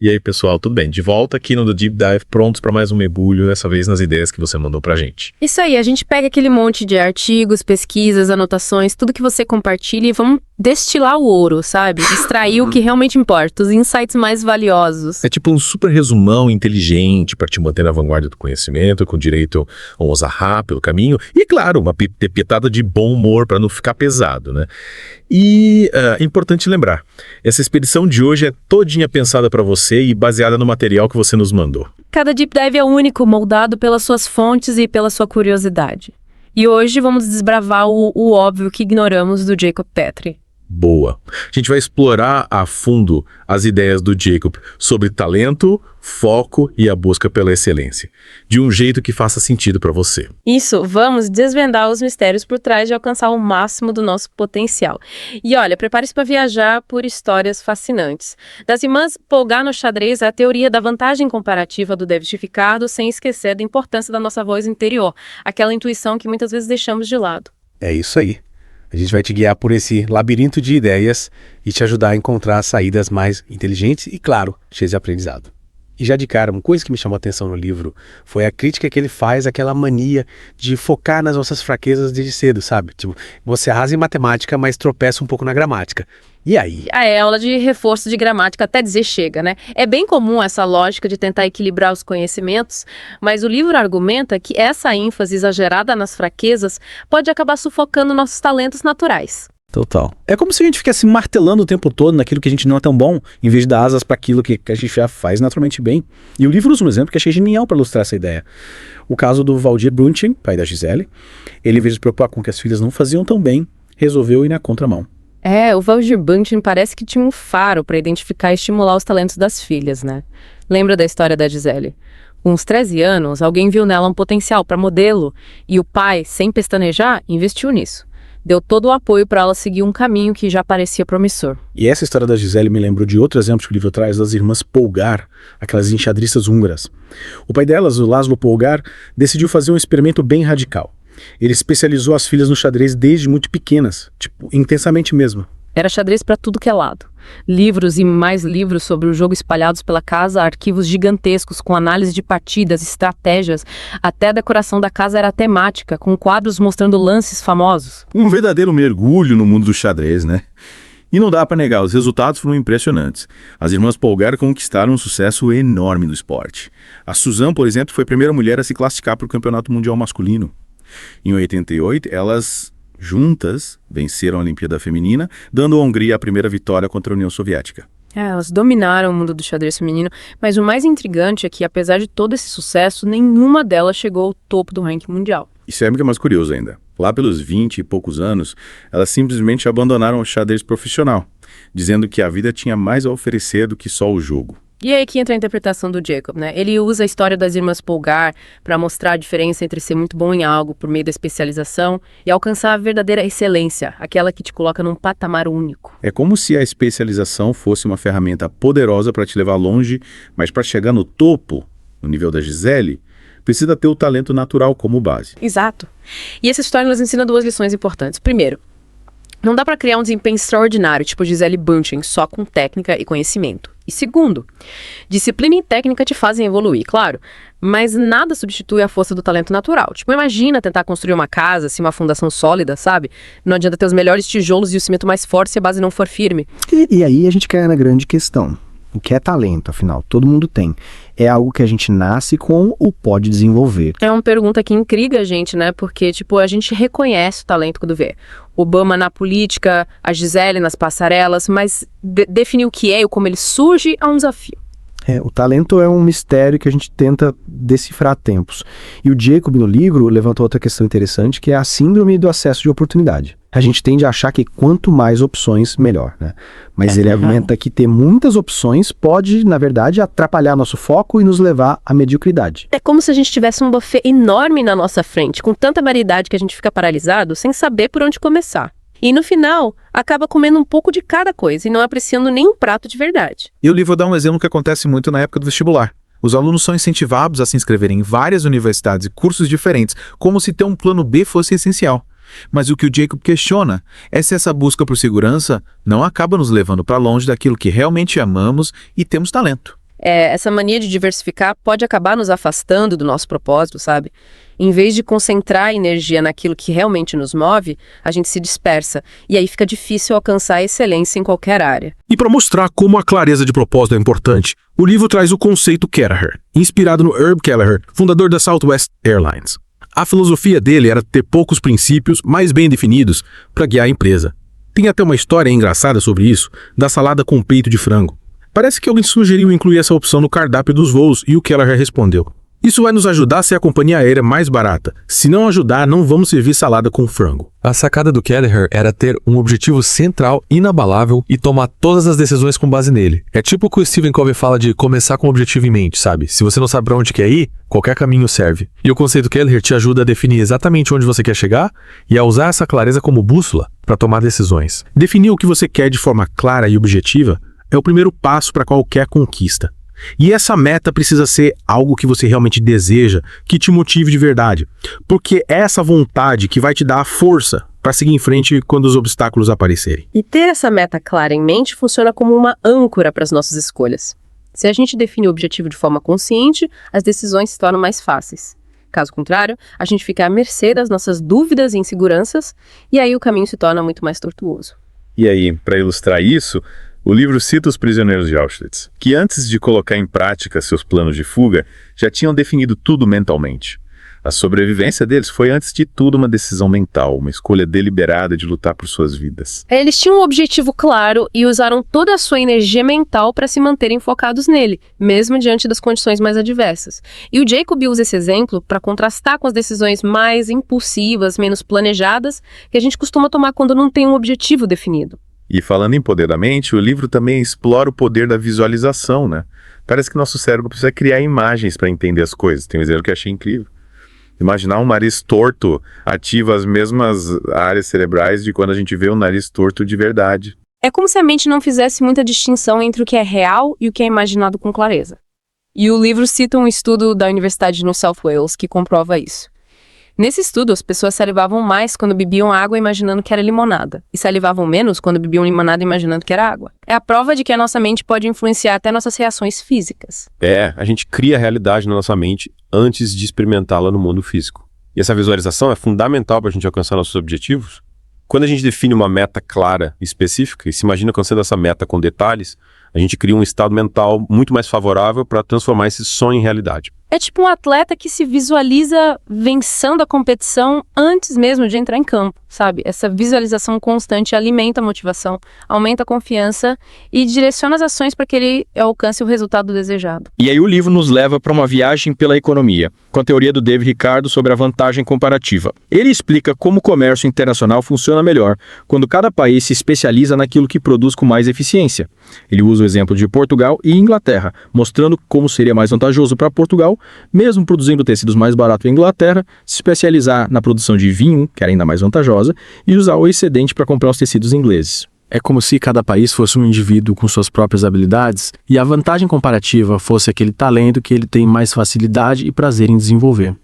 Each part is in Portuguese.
E aí, pessoal, tudo bem? De volta aqui no The Deep Dive, prontos para mais um mergulho, dessa vez nas ideias que você mandou pra gente. Isso aí, a gente pega aquele monte de artigos, pesquisas, anotações, tudo que você compartilha e vamos destilar o ouro, sabe? Extrair o que realmente importa, os insights mais valiosos. É tipo um super resumão inteligente para te manter na vanguarda do conhecimento, com direito a um osahá pelo caminho. E, claro, uma pitada de bom humor para não ficar pesado, né? E é importante lembrar, essa expedição de hoje é todinha pensada para você e baseada no material que você nos mandou. Cada Deep Dive é único, moldado pelas suas fontes e pela sua curiosidade. E hoje vamos desbravar o óbvio que ignoramos do Jacob Petrie. Boa. A gente vai explorar a fundo as ideias do Jacob sobre talento, foco e a busca pela excelência, de um jeito que faça sentido para você. Isso, vamos desvendar os mistérios por trás de alcançar o máximo do nosso potencial. E olha, prepare-se para viajar por histórias fascinantes. Das irmãs Polgar no xadrez, a teoria da vantagem comparativa do David Ricardo, sem esquecer da importância da nossa voz interior, aquela intuição que muitas vezes deixamos de lado. É isso aí. A gente vai te guiar por esse labirinto de ideias e te ajudar a encontrar saídas mais inteligentes e, claro, cheias de aprendizado. E já de cara, uma coisa que me chamou a atenção no livro foi a crítica que ele faz àquela mania de focar nas nossas fraquezas desde cedo, sabe? Tipo, você arrasa em matemática, mas tropeça um pouco na gramática. E aí? É aula de reforço de gramática, até dizer chega, né? É bem comum essa lógica de tentar equilibrar os conhecimentos, mas o livro argumenta que essa ênfase exagerada nas fraquezas pode acabar sufocando nossos talentos naturais. Total. É como se a gente ficasse martelando o tempo todo naquilo que a gente não é tão bom, em vez de dar asas para aquilo que a gente já faz naturalmente bem. E o livro usa um exemplo que achei genial para ilustrar essa ideia. O caso do Valdir Brunchen, pai da Gisele. Ele, em vez de se preocupar com o que as filhas não faziam tão bem, resolveu ir na contramão. O Valdir Brunchen parece que tinha um faro para identificar e estimular os talentos das filhas, né? Lembra da história da Gisele? Com uns 13 anos, alguém viu nela um potencial para modelo e o pai, sem pestanejar, investiu nisso. Deu todo o apoio para ela seguir um caminho que já parecia promissor. E essa história da Gisele me lembrou de outro exemplo que o livro traz, das irmãs Polgar, aquelas enxadristas húngaras. O pai delas, o Laszlo Polgar, decidiu fazer um experimento bem radical. Ele especializou as filhas no xadrez desde muito pequenas, tipo, intensamente mesmo. Era xadrez para tudo que é lado. Livros e mais livros sobre o jogo espalhados pela casa, arquivos gigantescos com análise de partidas, estratégias, até a decoração da casa era temática, com quadros mostrando lances famosos. Um verdadeiro mergulho no mundo do xadrez, né? E não dá para negar, os resultados foram impressionantes. As irmãs Polgar conquistaram um sucesso enorme no esporte. A Suzanne, por exemplo, foi a primeira mulher a se classificar para o Campeonato Mundial Masculino. Em 88, elas juntas venceram a Olimpíada Feminina, dando à Hungria a primeira vitória contra a União Soviética. Elas dominaram o mundo do xadrez feminino, mas o mais intrigante é que, apesar de todo esse sucesso, nenhuma delas chegou ao topo do ranking mundial. Isso é mais curioso ainda. Lá pelos 20 e poucos anos, elas simplesmente abandonaram o xadrez profissional, dizendo que a vida tinha mais a oferecer do que só o jogo. E aí que entra a interpretação do Jacob, né? Ele usa a história das irmãs Polgar para mostrar a diferença entre ser muito bom em algo por meio da especialização e alcançar a verdadeira excelência, aquela que te coloca num patamar único. É como se a especialização fosse uma ferramenta poderosa para te levar longe, mas para chegar no topo, no nível da Gisele, precisa ter o talento natural como base. Exato. E essa história nos ensina duas lições importantes. Primeiro, não dá para criar um desempenho extraordinário, tipo Gisele Bündchen, só com técnica e conhecimento. E segundo, disciplina e técnica te fazem evoluir, claro, mas nada substitui a força do talento natural. Tipo, imagina tentar construir uma casa, assim, uma fundação sólida, sabe? Não adianta ter os melhores tijolos e o cimento mais forte se a base não for firme. E aí a gente cai na grande questão. O que é talento, afinal? Todo mundo tem. É algo que a gente nasce com ou pode desenvolver? É uma pergunta que intriga a gente, né? Porque, tipo, a gente reconhece o talento quando vê. Obama na política, a Gisele nas passarelas, mas definir o que é e como ele surge é um desafio. O talento é um mistério que a gente tenta decifrar há tempos. E o Jacob, no livro, levantou outra questão interessante, que é a síndrome do excesso de oportunidade. A gente tende a achar que quanto mais opções, melhor, né? Mas ele argumenta que ter muitas opções pode, na verdade, atrapalhar nosso foco e nos levar à mediocridade. É como se a gente tivesse um buffet enorme na nossa frente, com tanta variedade que a gente fica paralisado sem saber por onde começar. E no final, acaba comendo um pouco de cada coisa e não apreciando nenhum prato de verdade. E o livro dá um exemplo que acontece muito na época do vestibular. Os alunos são incentivados a se inscreverem em várias universidades e cursos diferentes, como se ter um plano B fosse essencial. Mas o que o Jacob questiona é se essa busca por segurança não acaba nos levando para longe daquilo que realmente amamos e temos talento. Essa mania de diversificar pode acabar nos afastando do nosso propósito, sabe? Em vez de concentrar a energia naquilo que realmente nos move, a gente se dispersa. E aí fica difícil alcançar a excelência em qualquer área. E para mostrar como a clareza de propósito é importante, o livro traz o conceito Kelleher, inspirado no Herb Kelleher, fundador da Southwest Airlines. A filosofia dele era ter poucos princípios, mais bem definidos, para guiar a empresa. Tem até uma história engraçada sobre isso, da salada com peito de frango. Parece que alguém sugeriu incluir essa opção no cardápio dos voos e o Kelleher respondeu: "Isso vai nos ajudar a ser a companhia aérea mais barata. Se não ajudar, não vamos servir salada com frango." A sacada do Kelleher era ter um objetivo central, inabalável e tomar todas as decisões com base nele. É tipo o que o Stephen Covey fala de começar com o objetivo em mente, sabe? Se você não sabe para onde quer ir, qualquer caminho serve. E o conceito Kelleher te ajuda a definir exatamente onde você quer chegar e a usar essa clareza como bússola para tomar decisões. Definir o que você quer de forma clara e objetiva é o primeiro passo para qualquer conquista. E essa meta precisa ser algo que você realmente deseja, que te motive de verdade. Porque é essa vontade que vai te dar a força para seguir em frente quando os obstáculos aparecerem. E ter essa meta clara em mente funciona como uma âncora para as nossas escolhas. Se a gente define o objetivo de forma consciente, as decisões se tornam mais fáceis. Caso contrário, a gente fica à mercê das nossas dúvidas e inseguranças, e aí o caminho se torna muito mais tortuoso. E aí, para ilustrar isso, o livro cita os prisioneiros de Auschwitz, que antes de colocar em prática seus planos de fuga, já tinham definido tudo mentalmente. A sobrevivência deles foi, antes de tudo, uma decisão mental, uma escolha deliberada de lutar por suas vidas. Eles tinham um objetivo claro e usaram toda a sua energia mental para se manterem focados nele, mesmo diante das condições mais adversas. E o Jacob usa esse exemplo para contrastar com as decisões mais impulsivas, menos planejadas, que a gente costuma tomar quando não tem um objetivo definido. E falando em poder da mente, o livro também explora o poder da visualização, né? Parece que nosso cérebro precisa criar imagens para entender as coisas. Tem um exemplo que eu achei incrível. Imaginar um nariz torto ativa as mesmas áreas cerebrais de quando a gente vê um nariz torto de verdade. É como se a mente não fizesse muita distinção entre o que é real e o que é imaginado com clareza. E o livro cita um estudo da Universidade de New South Wales que comprova isso. Nesse estudo, as pessoas salivavam mais quando bebiam água imaginando que era limonada, e salivavam menos quando bebiam limonada imaginando que era água. É a prova de que a nossa mente pode influenciar até nossas reações físicas. A gente cria a realidade na nossa mente antes de experimentá-la no mundo físico. E essa visualização é fundamental para a gente alcançar nossos objetivos. Quando a gente define uma meta clara e específica e se imagina alcançando essa meta com detalhes, a gente cria um estado mental muito mais favorável para transformar esse sonho em realidade. É tipo um atleta que se visualiza vencendo a competição antes mesmo de entrar em campo, sabe? Essa visualização constante alimenta a motivação, aumenta a confiança e direciona as ações para que ele alcance o resultado desejado. E aí o livro nos leva para uma viagem pela economia, com a teoria do David Ricardo sobre a vantagem comparativa. Ele explica como o comércio internacional funciona melhor quando cada país se especializa naquilo que produz com mais eficiência. Ele usa o exemplo de Portugal e Inglaterra, mostrando como seria mais vantajoso para Portugal, mesmo produzindo tecidos mais baratos em Inglaterra, se especializar na produção de vinho, que era ainda mais vantajosa, e usar o excedente para comprar os tecidos ingleses. É como se cada país fosse um indivíduo com suas próprias habilidades e a vantagem comparativa fosse aquele talento que ele tem mais facilidade e prazer em desenvolver.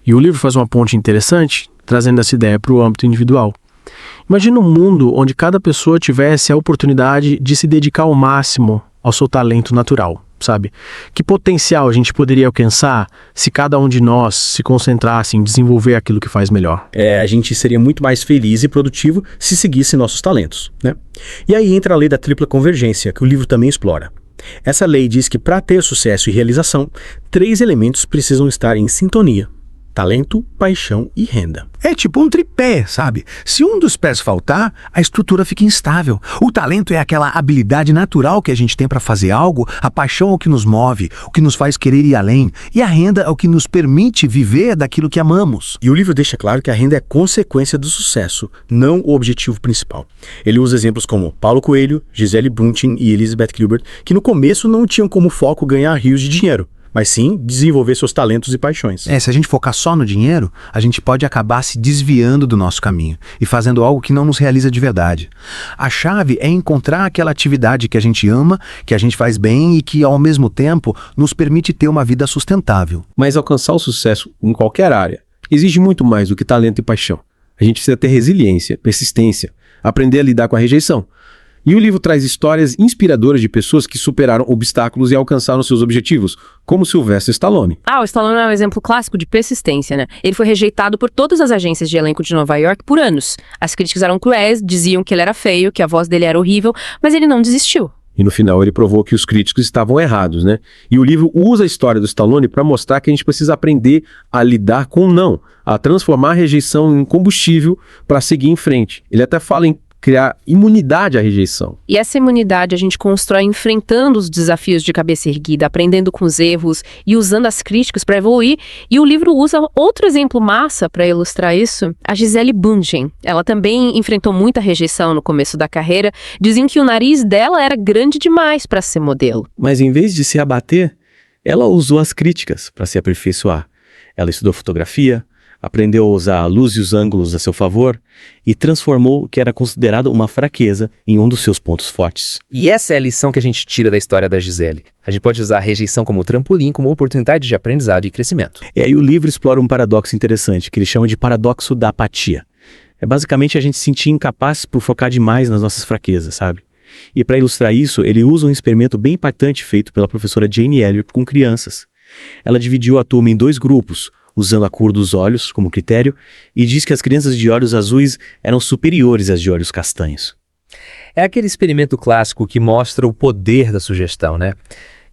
E o livro faz uma ponte interessante, trazendo essa ideia para o âmbito individual. Imagina um mundo onde cada pessoa tivesse a oportunidade de se dedicar ao máximo ao seu talento natural, sabe? Que potencial a gente poderia alcançar se cada um de nós se concentrasse em desenvolver aquilo que faz melhor? A gente seria muito mais feliz e produtivo se seguisse nossos talentos, né? E aí entra a lei da tripla convergência, que o livro também explora. Essa lei diz que para ter sucesso e realização, 3 elementos precisam estar em sintonia: talento, paixão e renda. É tipo um tripé, sabe? Se um dos pés faltar, a estrutura fica instável. O talento é aquela habilidade natural que a gente tem para fazer algo, a paixão é o que nos move, o que nos faz querer ir além, e a renda é o que nos permite viver daquilo que amamos. E o livro deixa claro que a renda é consequência do sucesso, não o objetivo principal. Ele usa exemplos como Paulo Coelho, Gisele Bündchen e Elizabeth Gilbert, que no começo não tinham como foco ganhar rios de dinheiro, mas sim desenvolver seus talentos e paixões. Se a gente focar só no dinheiro, a gente pode acabar se desviando do nosso caminho e fazendo algo que não nos realiza de verdade. A chave é encontrar aquela atividade que a gente ama, que a gente faz bem e que, ao mesmo tempo, nos permite ter uma vida sustentável. Mas alcançar o sucesso em qualquer área exige muito mais do que talento e paixão. A gente precisa ter resiliência, persistência, aprender a lidar com a rejeição. E o livro traz histórias inspiradoras de pessoas que superaram obstáculos e alcançaram seus objetivos, como Sylvester Stallone. O Stallone é um exemplo clássico de persistência, né? Ele foi rejeitado por todas as agências de elenco de Nova York por anos. As críticas eram cruéis, diziam que ele era feio, que a voz dele era horrível, mas ele não desistiu. E no final ele provou que os críticos estavam errados, né? E o livro usa a história do Stallone para mostrar que a gente precisa aprender a lidar com o não, a transformar a rejeição em combustível para seguir em frente. Ele até fala em criar imunidade à rejeição. E essa imunidade a gente constrói enfrentando os desafios de cabeça erguida, aprendendo com os erros e usando as críticas para evoluir. E o livro usa outro exemplo massa para ilustrar isso, a Gisele Bündchen. Ela também enfrentou muita rejeição no começo da carreira. Diziam que o nariz dela era grande demais para ser modelo. Mas em vez de se abater, ela usou as críticas para se aperfeiçoar. Ela estudou fotografia, aprendeu a usar a luz e os ângulos a seu favor e transformou o que era considerado uma fraqueza em um dos seus pontos fortes. E essa é a lição que a gente tira da história da Gisele. A gente pode usar a rejeição como trampolim, como oportunidade de aprendizado e crescimento. E aí o livro explora um paradoxo interessante, que ele chama de paradoxo da apatia. É basicamente a gente se sentir incapaz por focar demais nas nossas fraquezas, sabe? E para ilustrar isso, ele usa um experimento bem impactante feito pela professora Jane Elliott com crianças. Ela dividiu a turma em 2 grupos, usando a cor dos olhos como critério, e diz que as crianças de olhos azuis eram superiores às de olhos castanhos. É aquele experimento clássico que mostra o poder da sugestão, né?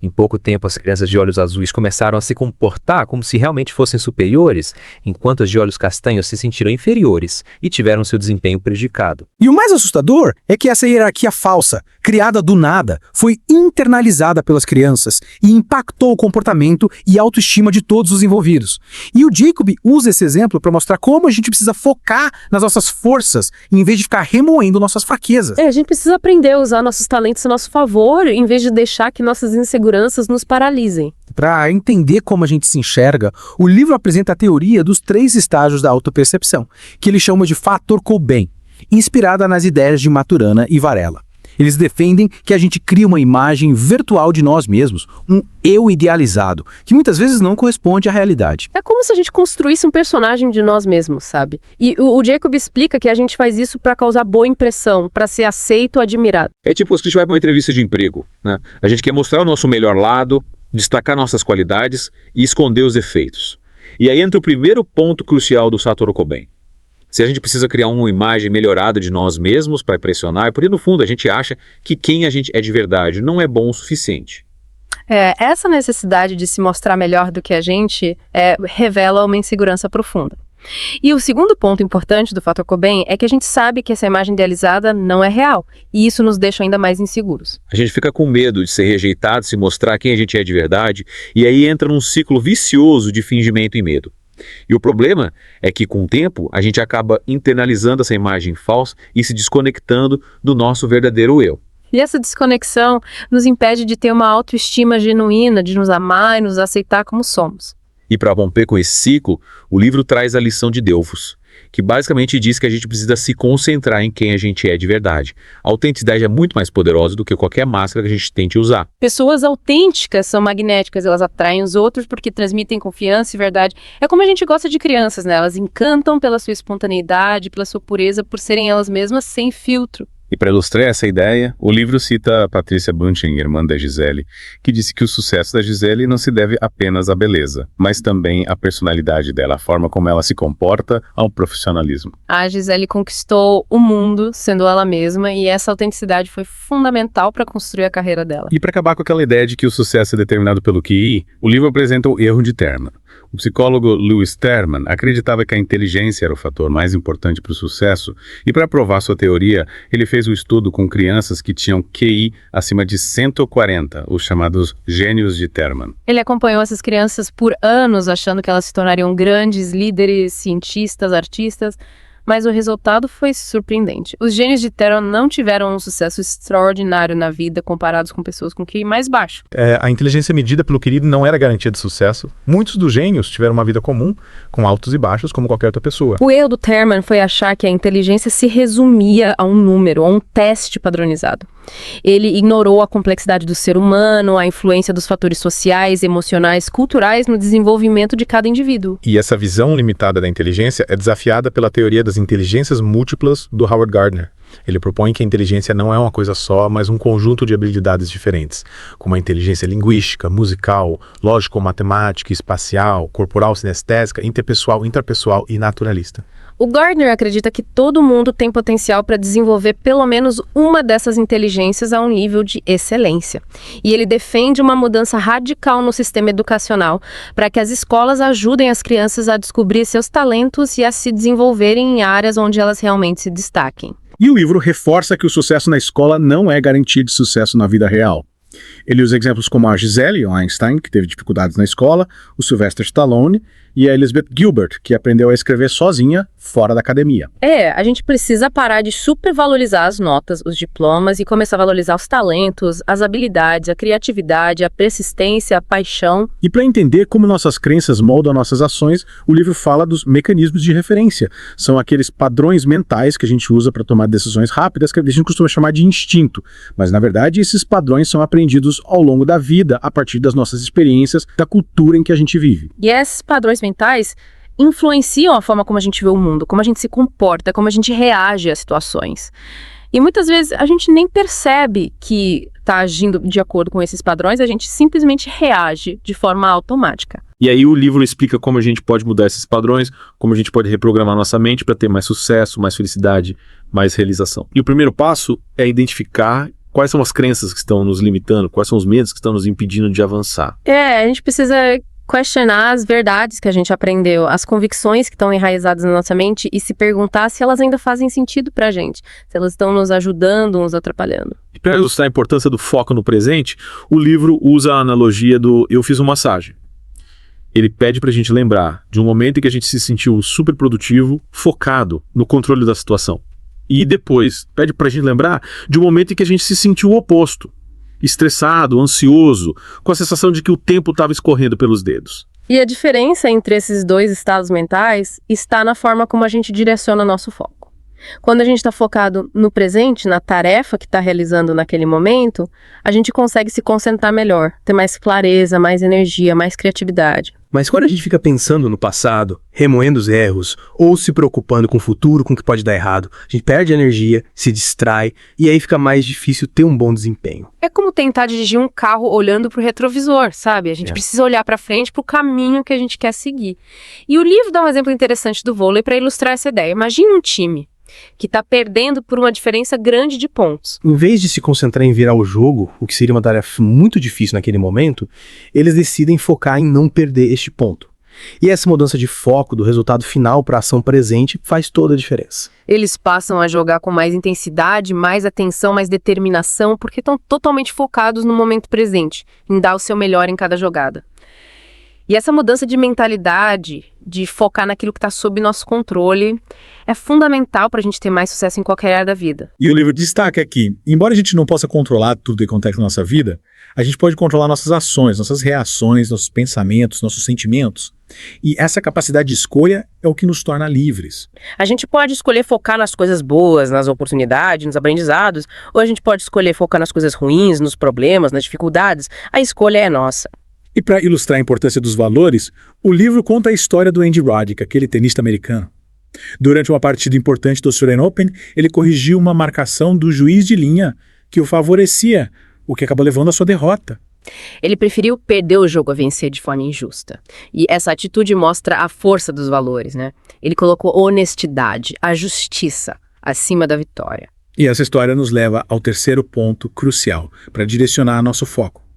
Em pouco tempo, as crianças de olhos azuis começaram a se comportar como se realmente fossem superiores, enquanto as de olhos castanhos se sentiram inferiores e tiveram seu desempenho prejudicado. E o mais assustador é que essa hierarquia falsa, criada do nada, foi internalizada pelas crianças e impactou o comportamento e a autoestima de todos os envolvidos. E o Jacob usa esse exemplo para mostrar como a gente precisa focar nas nossas forças, em vez de ficar remoendo nossas fraquezas. A gente precisa aprender a usar nossos talentos a nosso favor, em vez de deixar que nossas inseguranças nos paralisem. Para entender como a gente se enxerga, o livro apresenta a teoria dos 3 estágios da autopercepção, que ele chama de fator Cobain, inspirada nas ideias de Maturana e Varela. Eles defendem que a gente cria uma imagem virtual de nós mesmos, um eu idealizado, que muitas vezes não corresponde à realidade. É como se a gente construísse um personagem de nós mesmos, sabe? E o Jacob explica que a gente faz isso para causar boa impressão, para ser aceito ou admirado. É tipo se a gente vai para uma entrevista de emprego, né? A gente quer mostrar o nosso melhor lado, destacar nossas qualidades e esconder os defeitos. E aí entra o primeiro ponto crucial do Satoru Cobain. Se a gente precisa criar uma imagem melhorada de nós mesmos para impressionar, porque no fundo a gente acha que quem a gente é de verdade não é bom o suficiente. Essa necessidade de se mostrar melhor do que a gente revela uma insegurança profunda. E o segundo ponto importante do fator Cobain é que a gente sabe que essa imagem idealizada não é real, e isso nos deixa ainda mais inseguros. A gente fica com medo de ser rejeitado, se mostrar quem a gente é de verdade, e aí entra num ciclo vicioso de fingimento e medo. E o problema é que, com o tempo, a gente acaba internalizando essa imagem falsa e se desconectando do nosso verdadeiro eu. E essa desconexão nos impede de ter uma autoestima genuína, de nos amar e nos aceitar como somos. E para romper com esse ciclo, o livro traz a lição de Delfos, que basicamente diz que a gente precisa se concentrar em quem a gente é de verdade. A autenticidade é muito mais poderosa do que qualquer máscara que a gente tente usar. Pessoas autênticas são magnéticas, elas atraem os outros porque transmitem confiança e verdade. É como a gente gosta de crianças, né? Elas encantam pela sua espontaneidade, pela sua pureza, por serem elas mesmas sem filtro. E para ilustrar essa ideia, o livro cita a Patricia Bündchen, irmã da Gisele, que disse que o sucesso da Gisele não se deve apenas à beleza, mas também à personalidade dela, a forma como ela se comporta, ao profissionalismo. A Gisele conquistou o mundo sendo ela mesma, e essa autenticidade foi fundamental para construir a carreira dela. E para acabar com aquela ideia de que o sucesso é determinado pelo QI, o livro apresenta o erro de Terman. O psicólogo Lewis Terman acreditava que a inteligência era o fator mais importante para o sucesso, e para provar sua teoria, ele fez um estudo com crianças que tinham QI acima de 140, os chamados gênios de Terman. Ele acompanhou essas crianças por anos, achando que elas se tornariam grandes líderes, cientistas, artistas, mas o resultado foi surpreendente. Os gênios de Terman não tiveram um sucesso extraordinário na vida comparados com pessoas com QI mais baixo. A inteligência medida pelo QI não era garantia de sucesso. Muitos dos gênios tiveram uma vida comum, com altos e baixos, como qualquer outra pessoa. O erro do Terman foi achar que a inteligência se resumia a um número, a um teste padronizado. Ele ignorou a complexidade do ser humano, a influência dos fatores sociais, emocionais, culturais no desenvolvimento de cada indivíduo. E essa visão limitada da inteligência é desafiada pela teoria das inteligências múltiplas do Howard Gardner. Ele propõe que a inteligência não é uma coisa só, mas um conjunto de habilidades diferentes, como a inteligência linguística, musical, lógico-matemática, espacial, corporal, sinestésica, interpessoal, intrapessoal e naturalista. O Gardner acredita que todo mundo tem potencial para desenvolver pelo menos uma dessas inteligências a um nível de excelência. E ele defende uma mudança radical no sistema educacional para que as escolas ajudem as crianças a descobrir seus talentos e a se desenvolverem em áreas onde elas realmente se destaquem. E o livro reforça que o sucesso na escola não é garantia de sucesso na vida real. Ele usa exemplos como a Gisele Einstein, que teve dificuldades na escola, o Sylvester Stallone e a Elizabeth Gilbert, que aprendeu a escrever sozinha, fora da academia. A gente precisa parar de supervalorizar as notas, os diplomas e começar a valorizar os talentos, as habilidades, a criatividade, a persistência, a paixão. E para entender como nossas crenças moldam nossas ações, o livro fala dos mecanismos de referência. São aqueles padrões mentais que a gente usa para tomar decisões rápidas, que a gente costuma chamar de instinto. Mas, na verdade, esses padrões são aprendidos ao longo da vida, a partir das nossas experiências, da cultura em que a gente vive. E esses padrões mentais influenciam a forma como a gente vê o mundo, como a gente se comporta, como a gente reage às situações. E muitas vezes a gente nem percebe que está agindo de acordo com esses padrões, a gente simplesmente reage de forma automática. E aí o livro explica como a gente pode mudar esses padrões, como a gente pode reprogramar nossa mente para ter mais sucesso, mais felicidade, mais realização. E o primeiro passo é identificar quais são as crenças que estão nos limitando, quais são os medos que estão nos impedindo de avançar. A gente precisa questionar as verdades que a gente aprendeu, as convicções que estão enraizadas na nossa mente e se perguntar se elas ainda fazem sentido pra gente, se elas estão nos ajudando ou nos atrapalhando. E para ilustrar a importância do foco no presente, o livro usa a analogia do eu fiz uma massagem. Ele pede pra gente lembrar de um momento em que a gente se sentiu super produtivo, focado no controle da situação. E depois pede pra gente lembrar de um momento em que a gente se sentiu o oposto, estressado, ansioso, com a sensação de que o tempo estava escorrendo pelos dedos. E a diferença entre esses dois estados mentais está na forma como a gente direciona nosso foco. Quando a gente está focado no presente, na tarefa que está realizando naquele momento, a gente consegue se concentrar melhor, ter mais clareza, mais energia, mais criatividade. Mas quando a gente fica pensando no passado, remoendo os erros, ou se preocupando com o futuro, com o que pode dar errado, a gente perde energia, se distrai, e aí fica mais difícil ter um bom desempenho. É como tentar dirigir um carro olhando para o retrovisor, sabe? A gente precisa olhar para frente, para o caminho que a gente quer seguir. E o livro dá um exemplo interessante do vôlei para ilustrar essa ideia. Imagine um time que está perdendo por uma diferença grande de pontos. Em vez de se concentrar em virar o jogo, o que seria uma tarefa muito difícil naquele momento, eles decidem focar em não perder este ponto. E essa mudança de foco do resultado final para a ação presente faz toda a diferença. Eles passam a jogar com mais intensidade, mais atenção, mais determinação, porque estão totalmente focados no momento presente, em dar o seu melhor em cada jogada. E essa mudança de mentalidade, de focar naquilo que está sob nosso controle, é fundamental para a gente ter mais sucesso em qualquer área da vida. E o livro destaca que, embora a gente não possa controlar tudo que acontece na nossa vida, a gente pode controlar nossas ações, nossas reações, nossos pensamentos, nossos sentimentos. E essa capacidade de escolha é o que nos torna livres. A gente pode escolher focar nas coisas boas, nas oportunidades, nos aprendizados, ou a gente pode escolher focar nas coisas ruins, nos problemas, nas dificuldades. A escolha é nossa. E para ilustrar a importância dos valores, o livro conta a história do Andy Roddick, aquele tenista americano. Durante uma partida importante do Australian Open, ele corrigiu uma marcação do juiz de linha que o favorecia, o que acabou levando à sua derrota. Ele preferiu perder o jogo a vencer de forma injusta. E essa atitude mostra a força dos valores, né? Ele colocou honestidade, a justiça, acima da vitória. E essa história nos leva ao terceiro ponto crucial para direcionar nosso foco.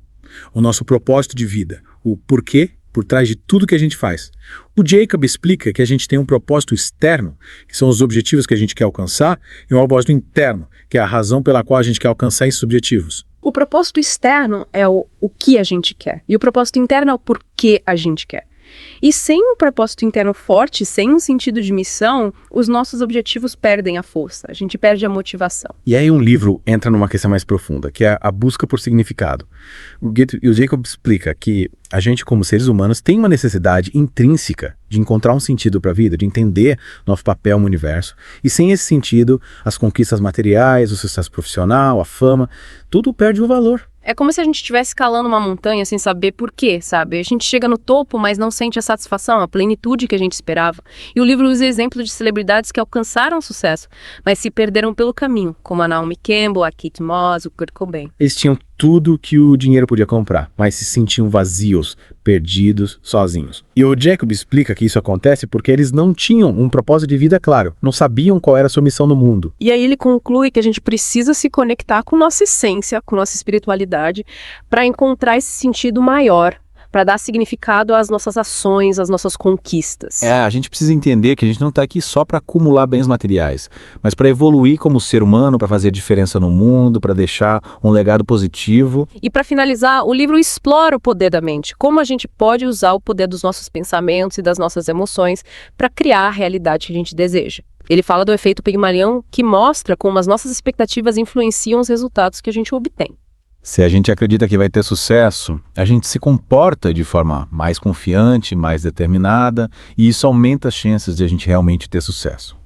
O nosso propósito de vida, o porquê por trás de tudo que a gente faz. O Jacob explica que a gente tem um propósito externo, que são os objetivos que a gente quer alcançar, e um propósito interno, que é a razão pela qual a gente quer alcançar esses objetivos. O propósito externo é o que a gente quer, e o propósito interno é o porquê a gente quer. E sem um propósito interno forte, sem um sentido de missão, os nossos objetivos perdem a força, a gente perde a motivação. E aí um livro entra numa questão mais profunda, que é a busca por significado. O Jacob explica que a gente, como seres humanos, tem uma necessidade intrínseca de encontrar um sentido para a vida, de entender nosso papel no universo. E sem esse sentido, as conquistas materiais, o sucesso profissional, a fama, tudo perde o valor. É como se a gente estivesse escalando uma montanha sem saber por quê, sabe? A gente chega no topo, mas não sente a satisfação, a plenitude que a gente esperava. E o livro usa exemplos de celebridades que alcançaram sucesso, mas se perderam pelo caminho, como a Naomi Campbell, a Kate Moss, o Kurt Cobain. Eles tinham tudo que o dinheiro podia comprar, mas se sentiam vazios, perdidos, sozinhos. E o Jacob explica que isso acontece porque eles não tinham um propósito de vida claro, não sabiam qual era a sua missão no mundo. E aí ele conclui que a gente precisa se conectar com nossa essência, com nossa espiritualidade, para encontrar esse sentido maior, para dar significado às nossas ações, às nossas conquistas. A gente precisa entender que a gente não está aqui só para acumular bens materiais, mas para evoluir como ser humano, para fazer diferença no mundo, para deixar um legado positivo. E para finalizar, o livro explora o poder da mente, como a gente pode usar o poder dos nossos pensamentos e das nossas emoções para criar a realidade que a gente deseja. Ele fala do efeito Pigmalion, que mostra como as nossas expectativas influenciam os resultados que a gente obtém. Se a gente acredita que vai ter sucesso, a gente se comporta de forma mais confiante, mais determinada, e isso aumenta as chances de a gente realmente ter sucesso.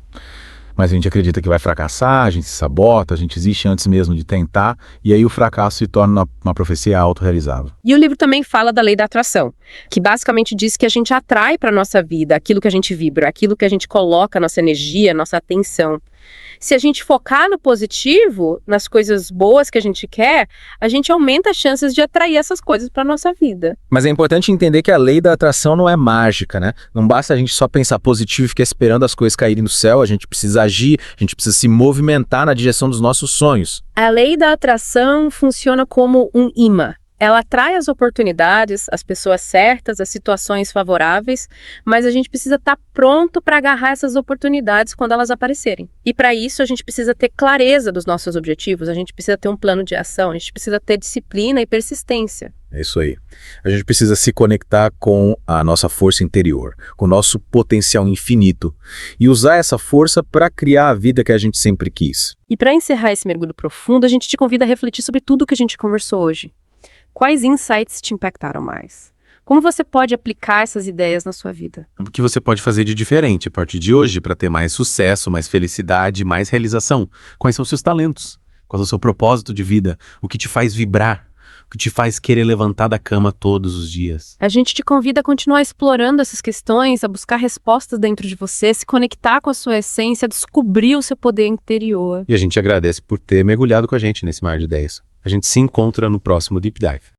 Mas a gente acredita que vai fracassar, a gente se sabota, a gente desiste antes mesmo de tentar, e aí o fracasso se torna uma profecia autorrealizável. E o livro também fala da lei da atração, que basicamente diz que a gente atrai para a nossa vida aquilo que a gente vibra, aquilo que a gente coloca, nossa energia, nossa atenção. Se a gente focar no positivo, nas coisas boas que a gente quer, a gente aumenta as chances de atrair essas coisas para nossa vida. Mas é importante entender que a lei da atração não é mágica, né? Não basta a gente só pensar positivo e ficar esperando as coisas caírem do céu, a gente precisa agir, a gente precisa se movimentar na direção dos nossos sonhos. A lei da atração funciona como um imã. Ela atrai as oportunidades, as pessoas certas, as situações favoráveis, mas a gente precisa estar pronto para agarrar essas oportunidades quando elas aparecerem. E para isso a gente precisa ter clareza dos nossos objetivos, a gente precisa ter um plano de ação, a gente precisa ter disciplina e persistência. É isso aí. A gente precisa se conectar com a nossa força interior, com o nosso potencial infinito e usar essa força para criar a vida que a gente sempre quis. E para encerrar esse mergulho profundo, a gente te convida a refletir sobre tudo que a gente conversou hoje. Quais insights te impactaram mais? Como você pode aplicar essas ideias na sua vida? O que você pode fazer de diferente a partir de hoje para ter mais sucesso, mais felicidade, mais realização? Quais são os seus talentos? Qual é o seu propósito de vida? O que te faz vibrar? O que te faz querer levantar da cama todos os dias? A gente te convida a continuar explorando essas questões, a buscar respostas dentro de você, se conectar com a sua essência, descobrir o seu poder interior. E a gente agradece por ter mergulhado com a gente nesse mar de ideias. A gente se encontra no próximo Deep Dive.